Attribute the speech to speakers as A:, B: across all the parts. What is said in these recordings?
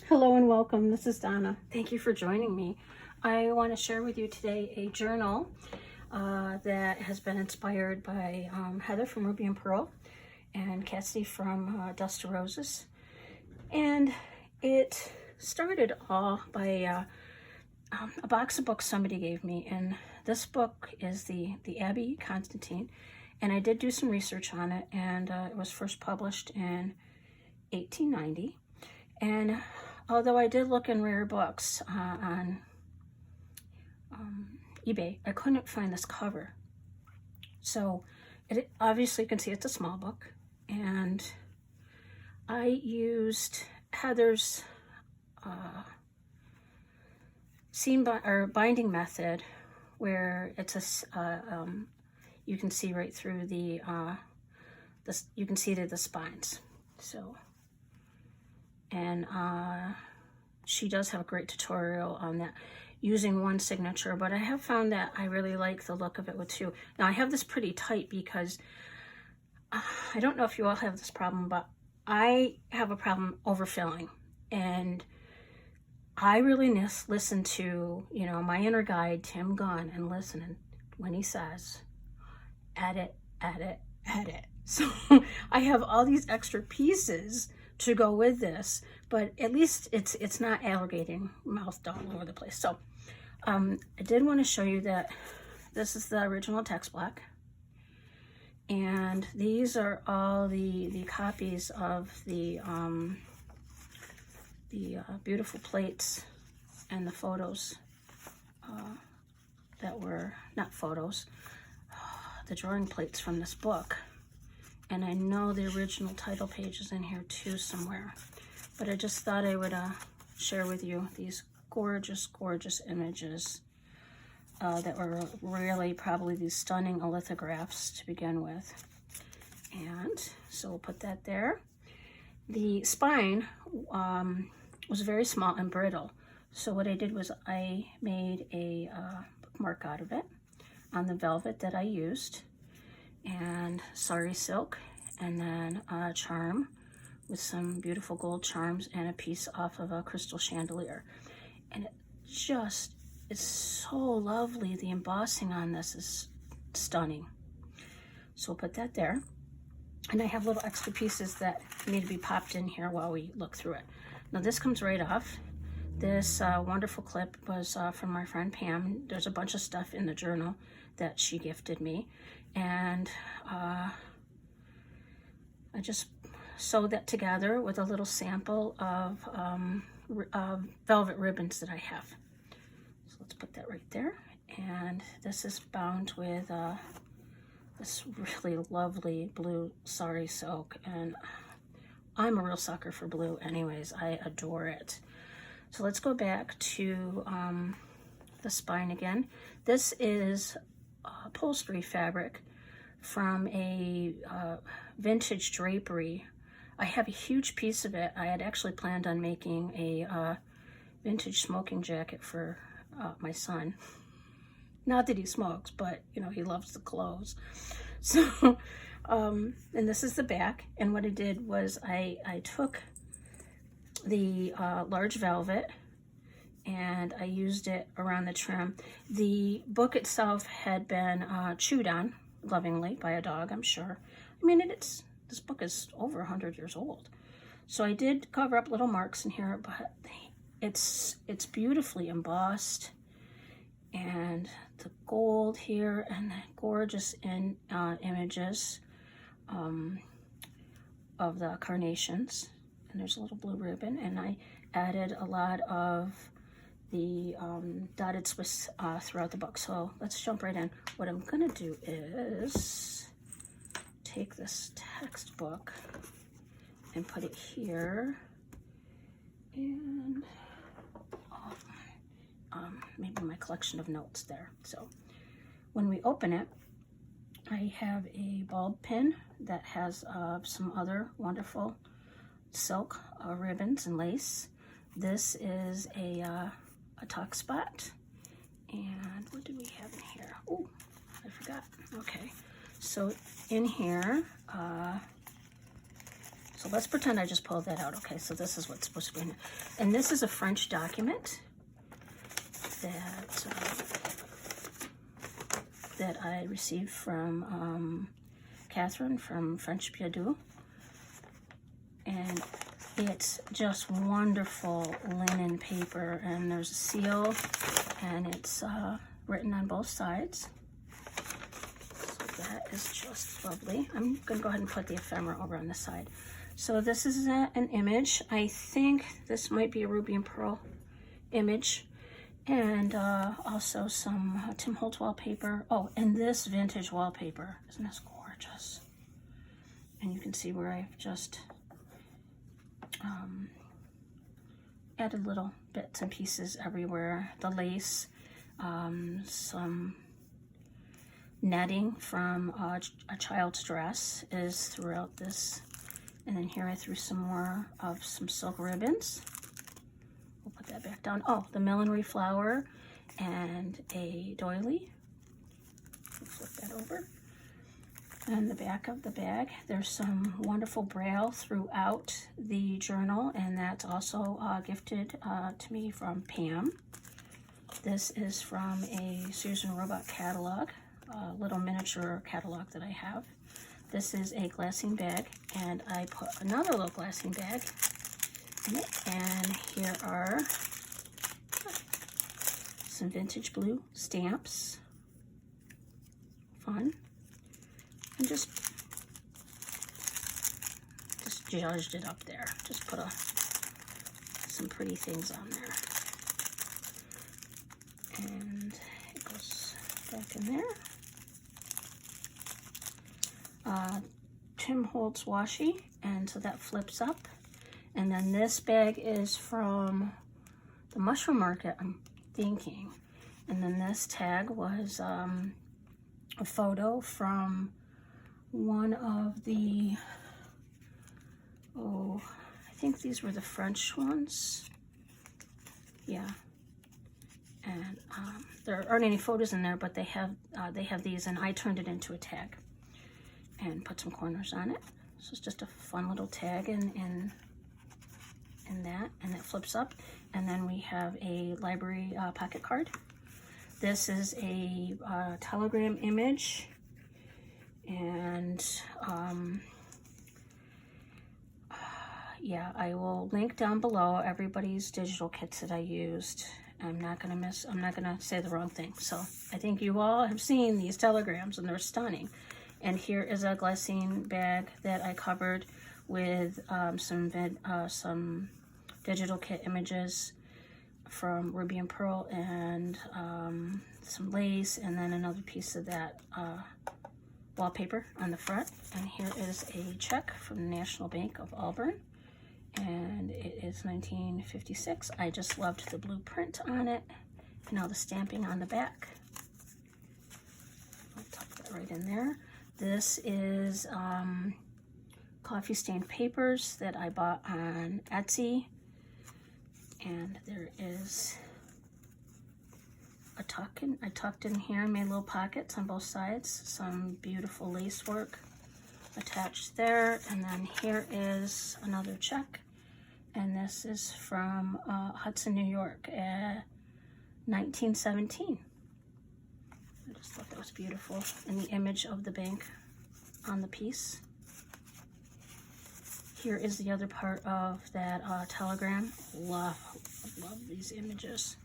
A: Hello and welcome. This is Donna. Thank you for joining me. I want to share with you today a journal that has been inspired by Heather from Ruby and Pearl and Cassie from Dust to Roses. And it started all by a box of books somebody gave me. And this book is the Abbey Constantine. And I did do some research on it, and it was first published in 1890. And although I did look in rare books on eBay, I couldn't find this cover. So it obviously you can see it's a small book, and I used Heather's binding method, where it's a you can see right through the you can see the spines. So. And she does have a great tutorial on that using one signature, but I have found that I really like the look of it with two. Now I have this pretty tight because I don't know if you all have this problem, but I have a problem overfilling, and I really listen to, you know, my inner guide, Tim Gunn, and listening when he says, edit, edit, edit. So I have all these extra pieces to go with this, but at least it's not alligating mouthed all over the place. So I did want to show you that this is the original text block, and these are all the copies of the beautiful plates and the photos that were not photos, the drawing plates from this book. And I know the original title page is in here too somewhere. But I just thought I would share with you these gorgeous, gorgeous images that were really probably these stunning lithographs to begin with. And so we'll put that there. The spine was very small and brittle. So what I did was I made a bookmark out of it on the velvet that I used, and sari silk, and then a charm with some beautiful gold charms and a piece off of a crystal chandelier. And it just is so lovely. The embossing on this is stunning. So we'll put that there. And I have little extra pieces that need to be popped in here while we look through it. Now this comes right off. This wonderful clip was from my friend Pam. There's a bunch of stuff in the journal that she gifted me, and I just sewed that together with a little sample of velvet ribbons that I have. So let's put that right there. And this is bound with this really lovely blue sari silk, and I'm a real sucker for blue anyways. I adore it. So let's go back to the spine again. This is upholstery fabric from a vintage drapery. I have a huge piece of it. I had actually planned on making a vintage smoking jacket for my son. Not that he smokes, but you know, he loves the clothes. So, and this is the back. And what I did was I took the large velvet, and I used it around the trim. The book itself had been chewed on lovingly by a dog, I'm sure. I mean, this book is over 100 years old. So I did cover up little marks in here, but it's beautifully embossed. And the gold here, and the gorgeous images of the carnations. And there's a little blue ribbon, and I added a lot of the dotted Swiss throughout the book. So let's jump right in. What I'm gonna do is take this textbook and put it here, and maybe my collection of notes there. So when we open it, I have a bulb pin that has some other wonderful silk ribbons and lace. This is a tuck spot. And what do we have in here? Oh, I forgot. Okay, so in here So let's pretend I just pulled that out. Okay, so this is what's supposed to be in it. And this is a French document that I received from Catherine from French Piedou. And it's just wonderful linen paper, and there's a seal, and it's written on both sides. So that is just lovely. I'm gonna go ahead and put the ephemera over on the side. So this is an image. I think this might be a Ruby and Pearl image, and also some Tim Holtz wallpaper. Oh, and this vintage wallpaper. Isn't this gorgeous? And you can see where I've just added little bits and pieces everywhere. The lace, some netting from a child's dress is throughout this. And then here I threw some more of some silk ribbons. We'll put that back down. Oh, the millinery flower and a doily. We'll flip that over. And the back of the bag, there's some wonderful braille throughout the journal, and that's also gifted to me from Pam. This is from a Susan Robot catalog, a little miniature catalog that I have. This is a glassine bag, and I put another little glassine bag in it, and here are some vintage blue stamps. Fun. And just judged it up there. Just put some pretty things on there. And it goes back in there. Tim Holtz washi, and so that flips up. And then this bag is from the Mushroom Market, I'm thinking. And then this tag was a photo from one of the, I think these were the French ones. Yeah. And there aren't any photos in there, but they have these, and I turned it into a tag and put some corners on it. So it's just a fun little tag in that, and it flips up. And then we have a library pocket card. This is a telegram image, and yeah, I will link down below everybody's digital kits that I used. I'm not gonna say the wrong thing. So I think you all have seen these telegrams, and they're stunning. And here is a glassine bag that I covered with some digital kit images from Ruby and Pearl, and some lace, and then another piece of that wallpaper on the front. And here is a check from the National Bank of Auburn, and it is 1956. I just loved the blueprint on it and all the stamping on the back. I'll tuck that right in there. This is coffee stained papers that I bought on Etsy, and there is a I tucked in here, made little pockets on both sides, some beautiful lace work attached there. And then here is another check, and this is from Hudson, New York, 1917. I just thought that was beautiful, and the image of the bank on the piece. Here is the other part of that telegram. Love these images.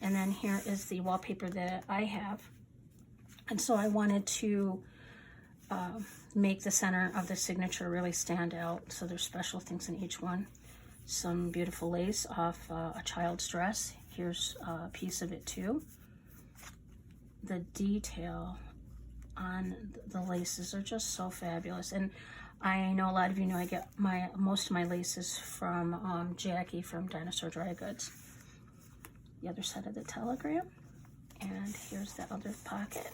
A: And then here is the wallpaper that I have. And so I wanted to make the center of the signature really stand out. So there's special things in each one. Some beautiful lace off a child's dress. Here's a piece of it too. The detail on the laces are just so fabulous. And I know a lot of you know I get most of my laces from Jackie from Dinosaur Dry Goods. The other side of the telegram, and here's the other pocket.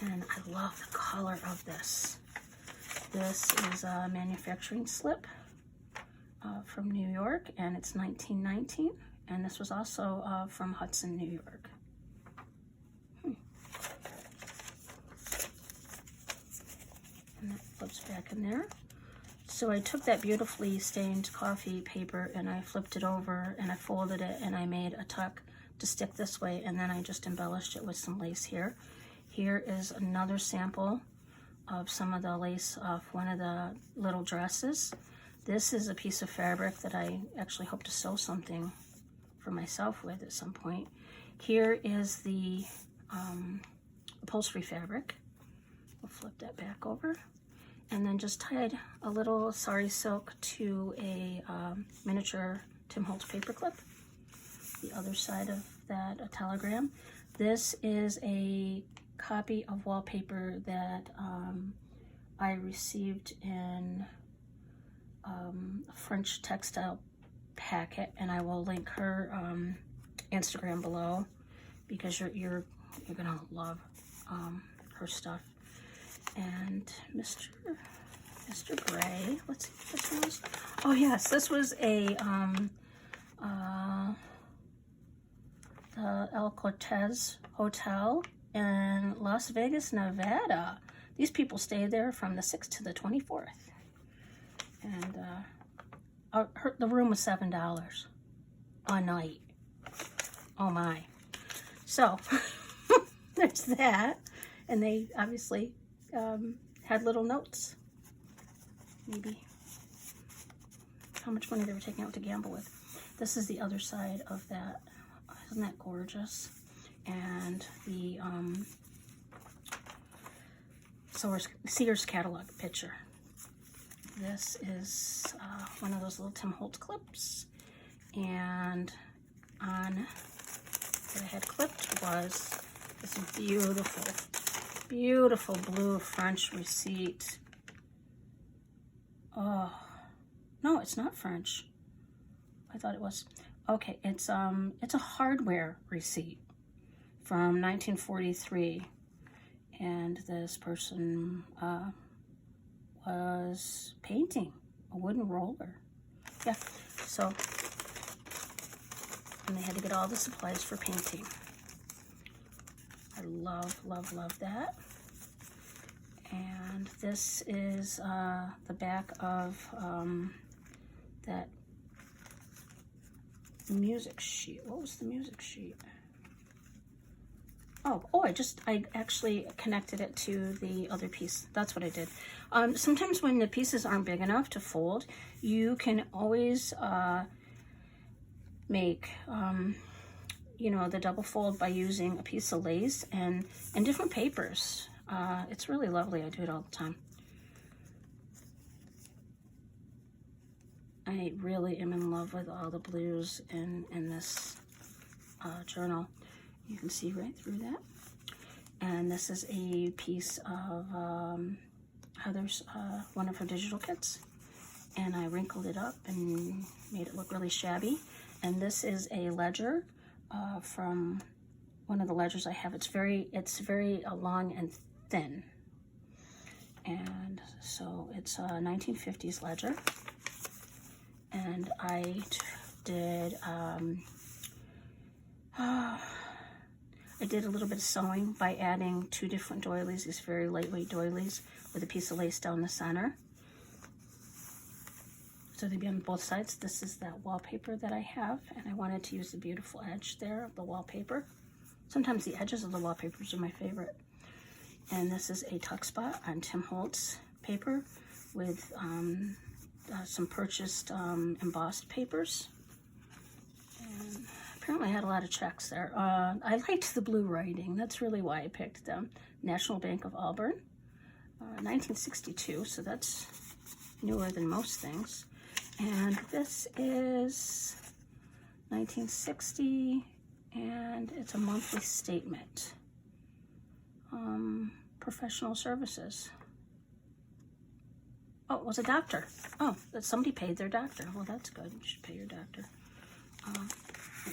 A: And I love the color of this. This is a manufacturing slip from New York, and it's 1919, and this was also from Hudson, New York. And that flips back in there. So I took that beautifully stained coffee paper and I flipped it over and I folded it and I made a tuck to stick this way, and then I just embellished it with some lace here. Here is another sample of some of the lace off one of the little dresses. This is a piece of fabric that I actually hope to sew something for myself with at some point. Here is the upholstery fabric. We'll flip that back over. And then just tied a little sari silk to a miniature Tim Holtz paper clip. The other side of that, a telegram. This is a copy of wallpaper that I received in a French textile packet, and I will link her Instagram below because you're gonna love her stuff. And Mr. Gray, let's see what this was. Oh yes, this was a the El Cortez Hotel in Las Vegas, Nevada. These people stayed there from the 6th to the 24th. And the room was $7 a night. Oh my. So, there's that. And they obviously had little notes. Maybe how much money they were taking out to gamble with. This is the other side of that. Isn't that gorgeous? And the Sears catalog picture. This is one of those little Tim Holtz clips, and on what I had clipped was this beautiful blue French receipt. Oh no, it's not French. I thought it was. Okay, it's a hardware receipt from 1943, and this person was painting a wooden roller. Yeah, so, and they had to get all the supplies for painting. I love that. And this is the back of that music sheet. What was the music sheet? Oh, I actually connected it to the other piece. That's what I did. Sometimes when the pieces aren't big enough to fold, you can always make, the double fold by using a piece of lace and different papers. It's really lovely. I do it all the time. I really am in love with all the blues in this journal. You can see right through that. And this is a piece of Heather's, one of her digital kits. And I wrinkled it up and made it look really shabby. And this is a ledger from one of the ledgers I have. It's very long and thin. And so it's a 1950s ledger. And I did I did a little bit of sewing by adding 2 different doilies, these very lightweight doilies with a piece of lace down the center. So they'd be on both sides. This is that wallpaper that I have, and I wanted to use the beautiful edge there of the wallpaper. Sometimes the edges of the wallpapers are my favorite. And this is a tuck spot on Tim Holtz paper with some purchased embossed papers. And apparently I had a lot of checks there. I liked the blue writing. That's really why I picked them. National Bank of Auburn, 1962, so that's newer than most things. And this is 1960, and it's a monthly statement. Professional services. Oh, it was a doctor. Oh, somebody paid their doctor. Well, that's good. You should pay your doctor. And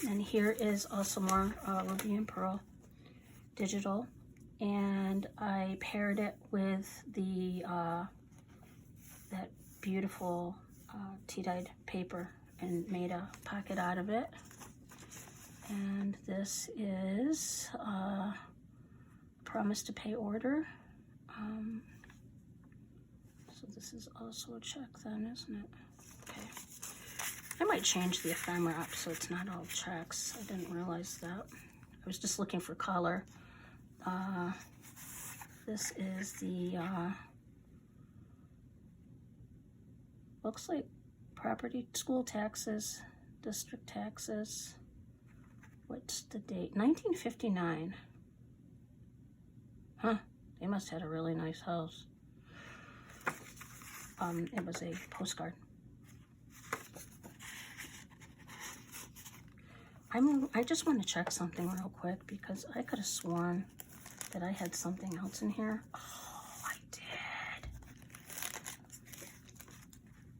A: then here is also more Ruby and Pearl digital, and I paired it with the that beautiful tea-dyed paper and made a pocket out of it. And this is Promise to Pay order. So this is also a check then, isn't it? Okay. I might change the ephemera up so it's not all checks. I didn't realize that. I was just looking for color. This is the, looks like property, school taxes, district taxes. What's the date? 1959. Huh, they must have had a really nice house. It was a postcard. I just want to check something real quick because I could have sworn that I had something else in here. Oh, I did.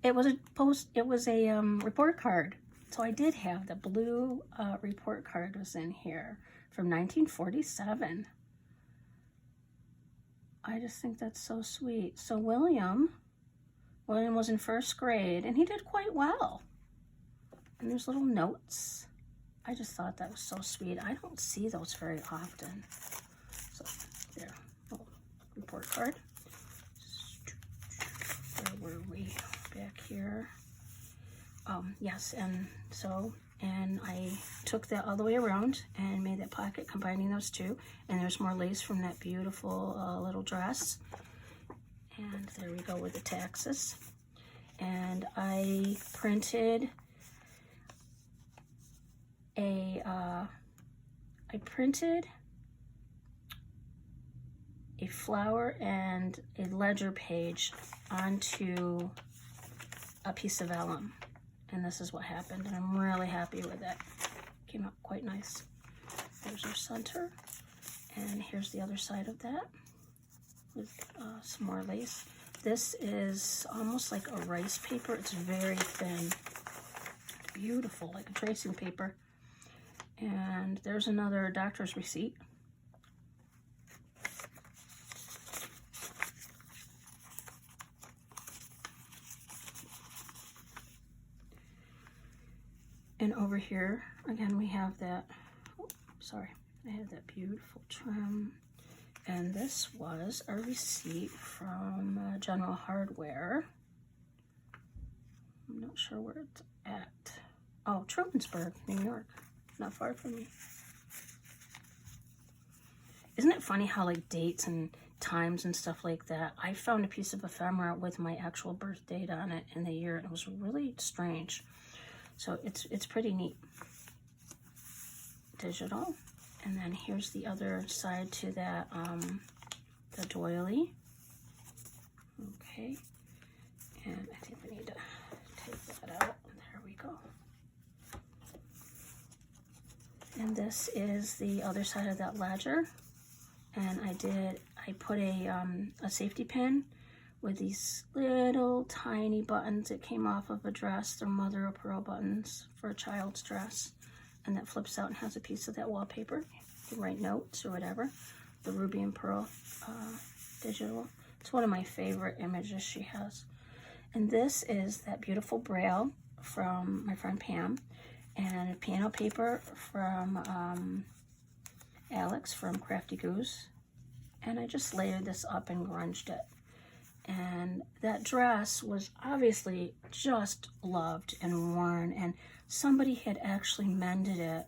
A: It was a report card. So I did have the blue report card was in here from 1947. I just think that's so sweet. So William was in first grade and he did quite well. And there's little notes. I just thought that was so sweet. I don't see those very often. So there, little report card. Where were we? Back here. Yes, and I took that all the way around and made that pocket combining those two. And there's more lace from that beautiful little dress. And there we go with the taxes. And I printed a flower and a ledger page onto a piece of vellum. And this is what happened, and I'm really happy with it. Came out quite nice. There's our center, and here's the other side of that with some more lace. This is almost like a rice paper. It's very thin, beautiful, like a tracing paper. And there's another doctor's receipt. And over here, again, we have that, oh, sorry, I have that beautiful trim. And this was a receipt from General Hardware. I'm not sure where it's at. Oh, Trumansburg, New York, not far from me. Isn't it funny how like dates and times and stuff like that, I found a piece of ephemera with my actual birth date on it in the year, and it was really strange. So it's pretty neat. Digital. And then here's the other side to that, the doily. Okay. And I think we need to take that out. There we go. And this is the other side of that ledger. And I put a safety pin with these little tiny buttons that came off of a dress. They're mother of pearl buttons for a child's dress. And that flips out and has a piece of that wallpaper. You can write notes or whatever. The Ruby and Pearl digital. It's one of my favorite images she has. And this is that beautiful braille from my friend Pam. And a piano paper from Alex from Crafty Gooz. And I just layered this up and grunged it. And that dress was obviously just loved and worn, and somebody had actually mended it.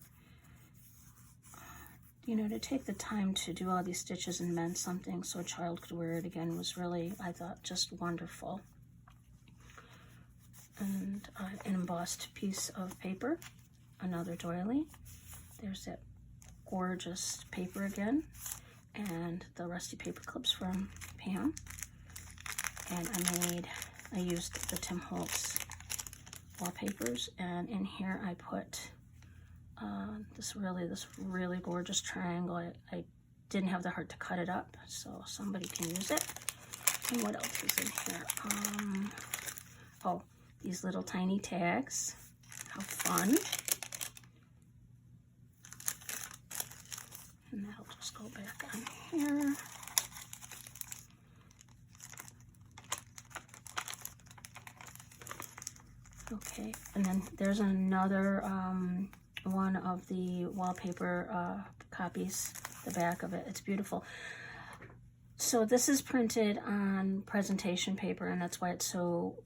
A: You know, to take the time to do all these stitches and mend something so a child could wear it again was really, I thought, just wonderful. And an embossed piece of paper, another doily. There's that gorgeous paper again, and the rusty paper clips from Pam. And I used the Tim Holtz wallpapers, and in here I put this really gorgeous triangle. I didn't have the heart to cut it up, so somebody can use it. And what else is in here? Oh, these little tiny tags. How fun. And that'll just go back on here. Okay, and then there's another one of the wallpaper copies, the back of it. It's beautiful. So this is printed on presentation paper, and that's why it's so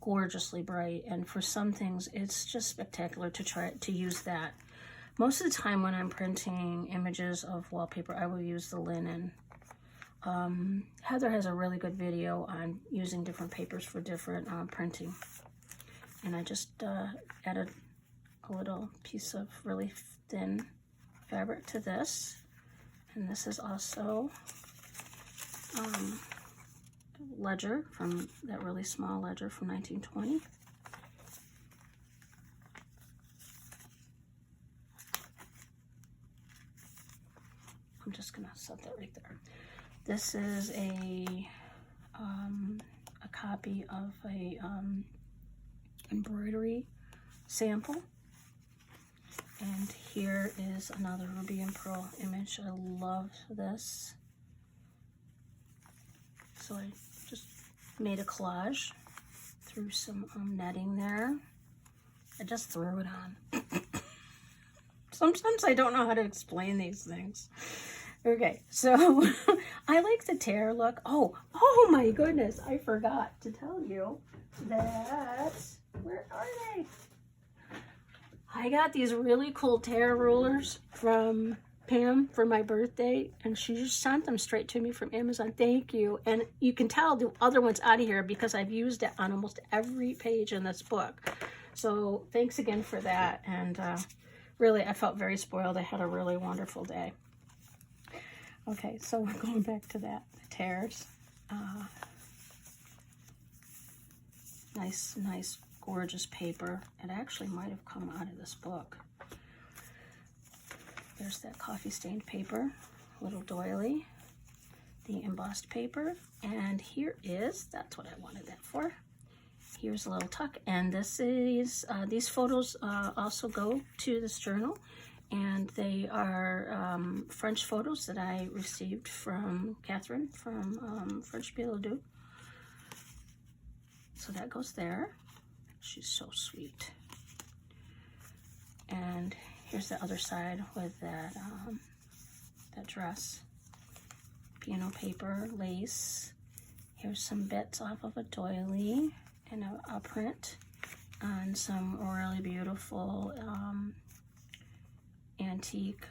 A: gorgeously bright. And for some things, it's just spectacular to try to use that. Most of the time when I'm printing images of wallpaper, I will use the linen. Heather has a really good video on using different papers for different printing. And I just added a little piece of really thin fabric to this. And this is also ledger, from that really small ledger from 1920. I'm just gonna set that right there. This is a copy of a embroidery sample. And here is another Ruby and Pearl image. I love this. So I just made a collage, threw some netting there. I just threw it on. Sometimes I don't know how to explain these things. Okay, so I like the tear look. Oh my goodness, I forgot to tell you that, where are they? I got these really cool tear rulers from Pam for my birthday, and she just sent them straight to me from Amazon. Thank you. And you can tell the other one's out of here because I've used it on almost every page in this book. So thanks again for that. And really, I felt very spoiled. I had a really wonderful day. Okay, so we're going back to that, the tears. Nice, gorgeous paper. It actually might have come out of this book. There's that coffee stained paper, little doily, the embossed paper, and here is, that's what I wanted that for. Here's a little tuck, and this is, these photos also go to this journal, and they are French photos that I received from Catherine from French Bielodou. So that goes there. She's so sweet. And here's the other side with that that dress. Piano paper, lace. Here's some bits off of a doily and a print on some really beautiful antique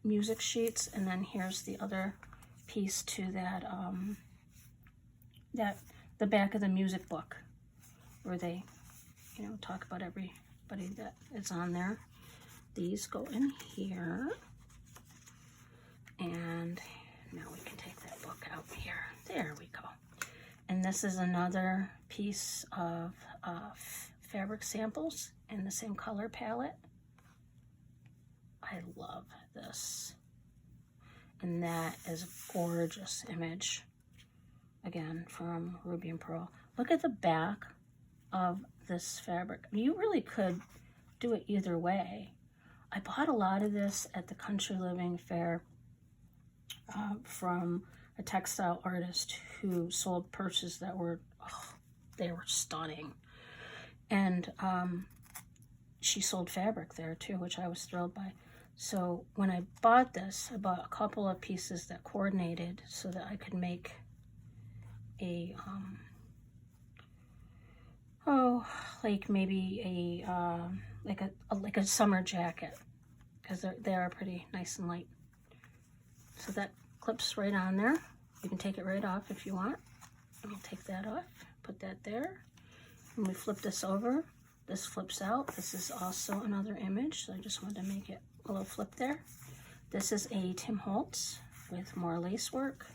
A: music sheets. And then here's the other piece to that the back of the music book, where they, you know, talk about everybody that is on there. These go in here, and now we can take that book out here. There we go. And this is another piece of fabric samples in the same color palette. I love this. And that is a gorgeous image. Again, from Ruby and Pearl. Look at the back of this fabric. You really could do it either way. I bought a lot of this at the Country Living Fair from a textile artist who sold purses that were, they were stunning. And she sold fabric there too, which I was thrilled by. So when I bought this, I bought a couple of pieces that coordinated so that I could make a like maybe a like a summer jacket, because they are pretty nice and light. So that clips right on there. You can take it right off if you want. I'll take that off, put that there. When we flip this over, this flips out. This is also another image, so I just wanted to make it a little flip there. This is a Tim Holtz with more lace work,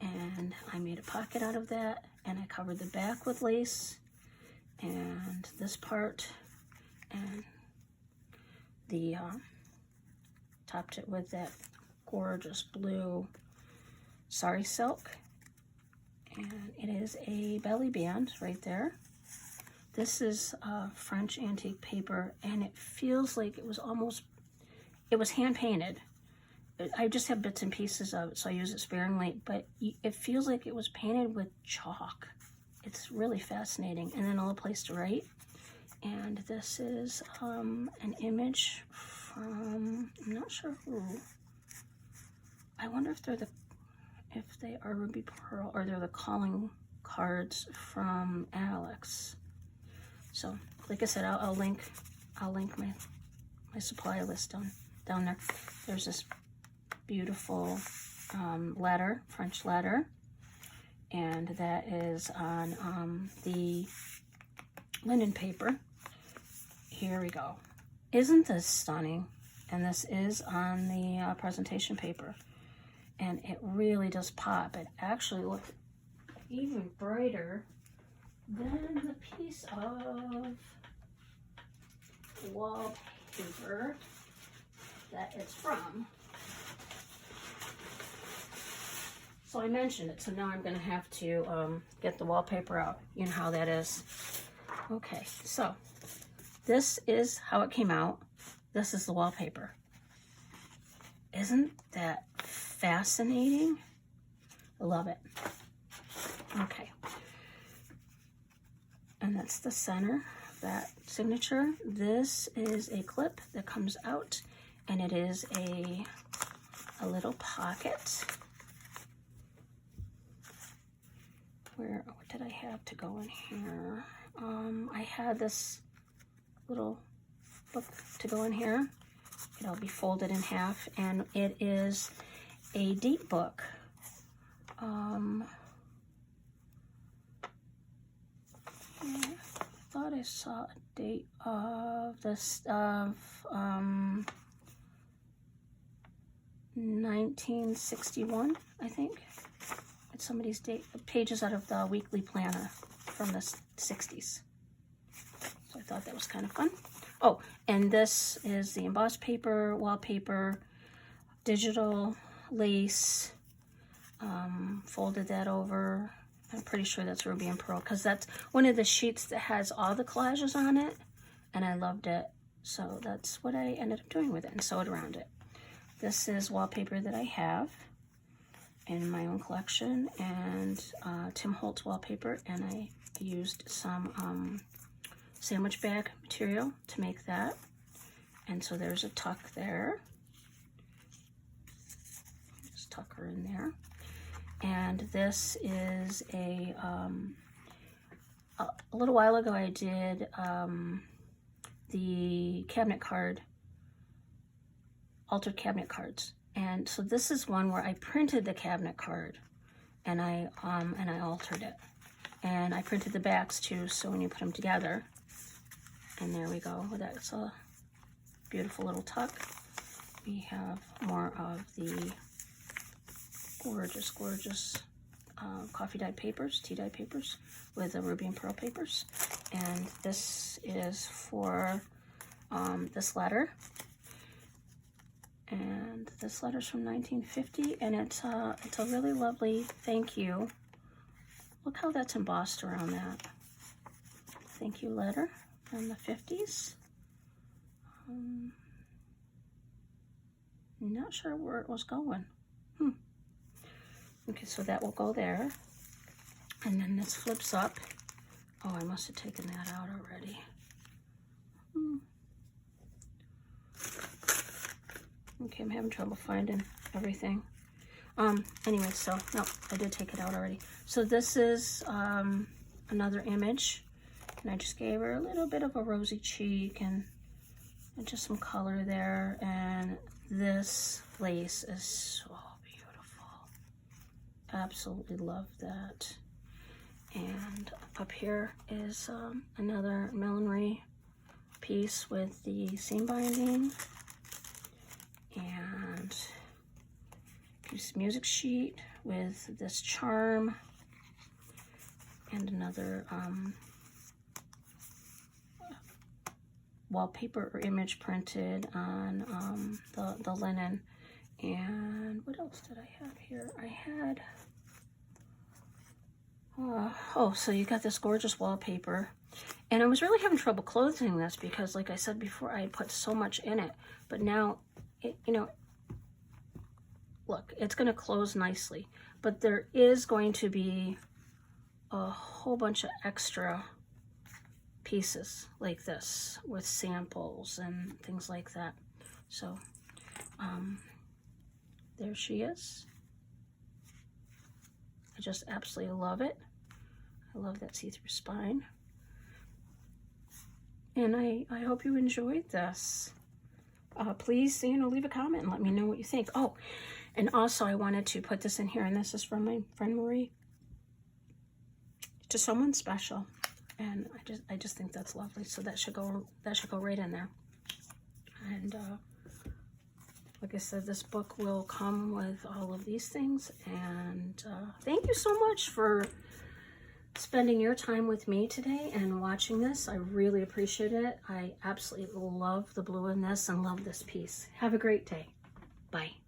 A: and I made a pocket out of that, and I covered the back with lace, and this part, and the topped it with that gorgeous blue sari silk, and it is a belly band right there. This is French antique paper, and it feels like it was hand painted. I just have bits and pieces of it, so I use it sparingly, but it feels like it was painted with chalk. It's really fascinating. And then a little place to write. And this is an image from, I'm not sure who. I wonder if they're if they are Ruby Pearl or they're the calling cards from Alex. So, like I said, I'll link my supply list down there. There's this beautiful letter, French letter, and that is on the linen paper. Here we go. Isn't this stunning? And this is on the presentation paper, and it really does pop. It actually looks even brighter than the piece of wallpaper that it's from. So I mentioned it, so now I'm going to have to get the wallpaper out. You know how that is. Okay, so this is how it came out. This is the wallpaper. Isn't that fascinating? I love it. Okay. And that's the center of that signature. This is a clip that comes out, and it is a little pocket. What did I have to go in here? I had this little book to go in here. It'll be folded in half, and it is a date book. I thought I saw a date of this of 1961, I think. It's somebody's date, pages out of the weekly planner from the 60s. So I thought that was kind of fun. Oh, and this is the embossed paper, wallpaper, digital lace. Folded that over. I'm pretty sure that's Ruby and Pearl, because that's one of the sheets that has all the collages on it, and I loved it. So that's what I ended up doing with it, and sewed around it. This is wallpaper that I have in my own collection, and Tim Holtz wallpaper, and I used some sandwich bag material to make that. And so there's a tuck there. Just tuck her in there. And this is a little while ago I did the cabinet card, altered cabinet cards. And so this is one where I printed the cabinet card, and I altered it. And I printed the backs too, so when you put them together, and there we go. That's a beautiful little tuck. We have more of the gorgeous, gorgeous coffee dyed papers, tea dyed papers with the Ruby and Pearl papers. And this is for this letter. And this letter's from 1950, and it's a really lovely thank you. Look how that's embossed around that. Thank you letter from the 50s. Not sure where it was going. Okay, so that will go there. And then this flips up. Oh, I must have taken that out already. Okay, I'm having trouble finding everything. Anyway, so, no, I did take it out already. So this is another image. And I just gave her a little bit of a rosy cheek and just some color there. And this lace is so beautiful. Absolutely love that. And up here is another millinery piece with the seam binding. And piece of music sheet with this charm. And another wallpaper or image printed on the linen. And what else did I have here? I had, oh, so you got this gorgeous wallpaper. And I was really having trouble closing this because, like I said before, I had put so much in it. But now, you know, look, it's going to close nicely. But there is going to be a whole bunch of extra pieces like this with samples and things like that. So there she is. just absolutely love it. I love that see-through spine. And I hope you enjoyed this. Please, leave a comment and let me know what you think. Oh, and also I wanted to put this in here, and this is from my friend Marie. To someone special. And I just think that's lovely. So that should go right in there. And like I said, this book will come with all of these things. And thank you so much for spending your time with me today and watching this. I really appreciate it. I absolutely love the blue in this and love this piece. Have a great day. Bye.